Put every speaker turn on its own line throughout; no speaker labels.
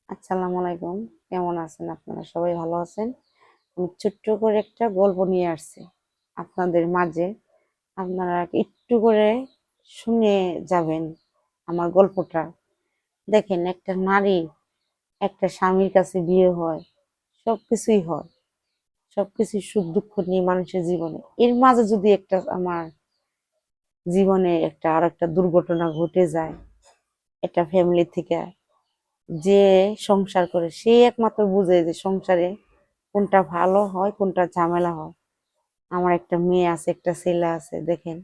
আসসালামু আলাইকুম। কেমন আছেন আপনারা? সবাই ভালো আছেন? আমি ছোট্ট করে একটা গল্প নিয়ে আসছি আপনাদের মাঝে। আপনারা একটু করে শুনে যাবেন আমার গল্পটা। দেখেন, একটা নারী একটা স্বামীর কাছে বিয়ে হয়, সবকিছুই হয়। সবকিছু সুখ দুঃখ নিয়ে মানুষের জীবনে। এর মাঝে যদি একটা আমার জীবনে আর একটা দুর্ঘটনা ঘটে যায়, একটা ফ্যামিলি থেকে, যে সংসার করে সে একমাত্র বুঝে যে সংসারে কোনটা ভালো হয় কোনটা ঝামেলা হয়। আমার একটা মেয়ে আছে, একটা ছেলে আছে, দেখেন।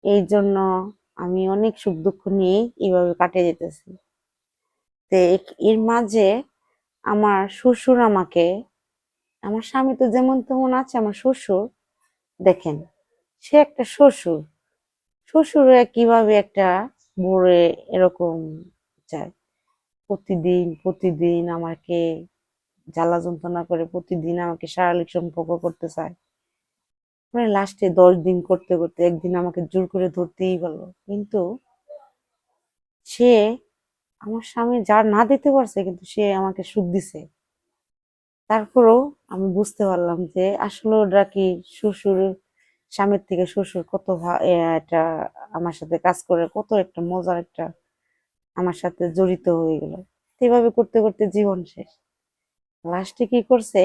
এই জন্য আমি অনেক সুখ দুঃখ নিয়ে এইভাবে কাটিয়ে যেতেছি। তো এর মাঝে আমার শ্বশুর আমাকে, আমার স্বামী তো যেমন তেমন আছে, আমার শ্বশুর দেখেন, সে একটা শ্বশুর। শ্বশুরে কিভাবে একটা বউরে এরকম চায়, প্রতিদিন প্রতিদিন আমাকে জ্বালা যন্ত্রণা করে, প্রতিদিন আমাকে শারীরিক সম্পর্ক করতে চায়। মানে লাস্টে 10 দিন করতে করতে একদিন আমাকে জোর করে ধরতেই পারলো। কিন্তু সে, আমার স্বামী যা না দিতে পারছে, কিন্তু সে আমাকে সুখ দিছে। তারপরেও আমি বুঝতে পারলাম যে আসলে ওটা কি, শ্বশুর স্বামীর থেকে শ্বশুর কত এটা আমার সাথে কাজ করে, কত একটা মজার একটা আমার সাথে জড়িত হয়ে গেল। এভাবে করতে করতে জীবন শেষ। লাস্টে কি করছে,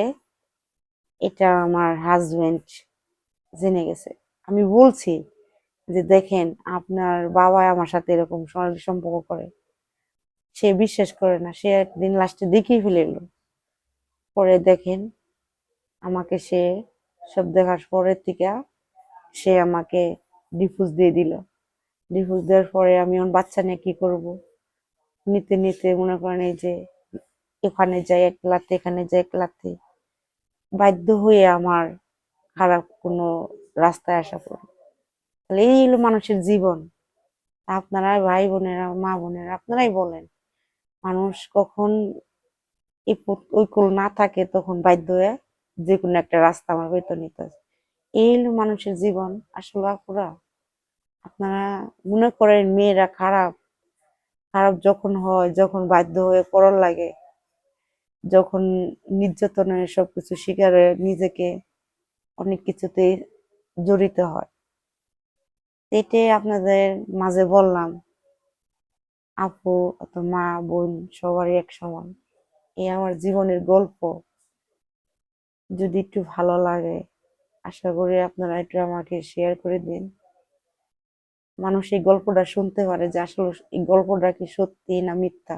এটা আমার হাজবেন্ড জেনে গেছে। আমি বলছি যে দেখেন, আপনার বাবা আমার সাথে এরকম শারীরিক সম্পর্ক করে। সে বিশ্বাস করে না, সে একদিন লাস্টে দেখিয়ে ফেলে এলো। পরে দেখেন, আমাকে সে সব দেখার পরের থেকে সে আমাকে ডিভোর্স দিয়ে দিল। ডিভোর্স দেওয়ার পরে আমি আমার বাচ্চা নিয়ে কি করব, নিতে নিতে মনে করেন এই যে এখানে যাই এক লাথি, এখানে যাই এক লাথি, বাধ্য হয়ে আমার খারাপ কোনো রাস্তায় আসা পড়ে। তাহলে এই হলো মানুষের জীবন। আপনারা ভাই বোনেরা, মা বোনেরা, আপনারাই বলেন, মানুষ কখন ওই কুল না থাকে তখন বাধ্য হয়ে যে কোনো একটা রাস্তা আমার বেতন নিতে হয়। এই হলো মানুষের জীবন। আসলে আপুরা, আপনারা মনে করেন মেয়েরা খারাপ, খারাপ যখন হয়, যখন বাধ্য হয়ে পড়ার লাগে, যখন নির্যাতনের সবকিছু শিকার হয়ে নিজেকে অনেক কিছুতেই জড়িত হয়। এটাই আপনাদের মাঝে বললাম। আপু অত মা বোন সবারই এক সমান। এই আমার জীবনের গল্প। যদি একটু ভালো লাগে, আশা করি আপনারা একটু আমাকে শেয়ার করে দিন। মানুষ এই গল্পটা শুনতে পারে যে আসলে এই গল্পটা কি সত্যি না মিথ্যা,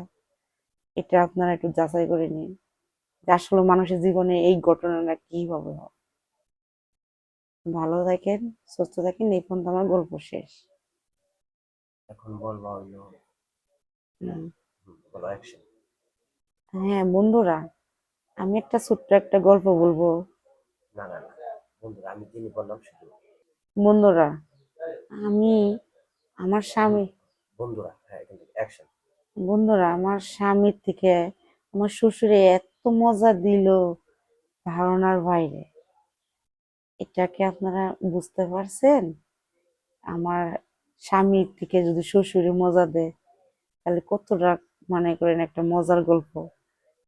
এটা আপনারা একটু যাচাই করে নিন, যে আসলে মানুষের জীবনে এই ঘটনাটা কিভাবে হয়। ভালো থাকেন, সুস্থ থাকেন। এই পর্যন্ত আমার গল্প শেষ।
এখন বলবা হইলো
হুম।
বলো অ্যাকশন।
হ্যাঁ বন্ধুরা, আমি একটা ছোট্ট একটা গল্প বলবো।
না না না, বন্ধুরা আমি যিনি বললাম শুধু
বন্ধুরা, আমি আমার স্বামী,
বন্ধুরা, হ্যাঁ এখান থেকে অ্যাকশন।
বন্ধুরা আমার স্বামীর থেকে আমার শ্বশুরে এত মজা দিল, ধারণার বাইরে। এটাকে আপনারা বুঝতে পারছেন? আমার স্বামীর থেকে যদি শ্বশুরে মজা দেয়, তাহলে কতটা মনে করেন একটা মজার গল্প।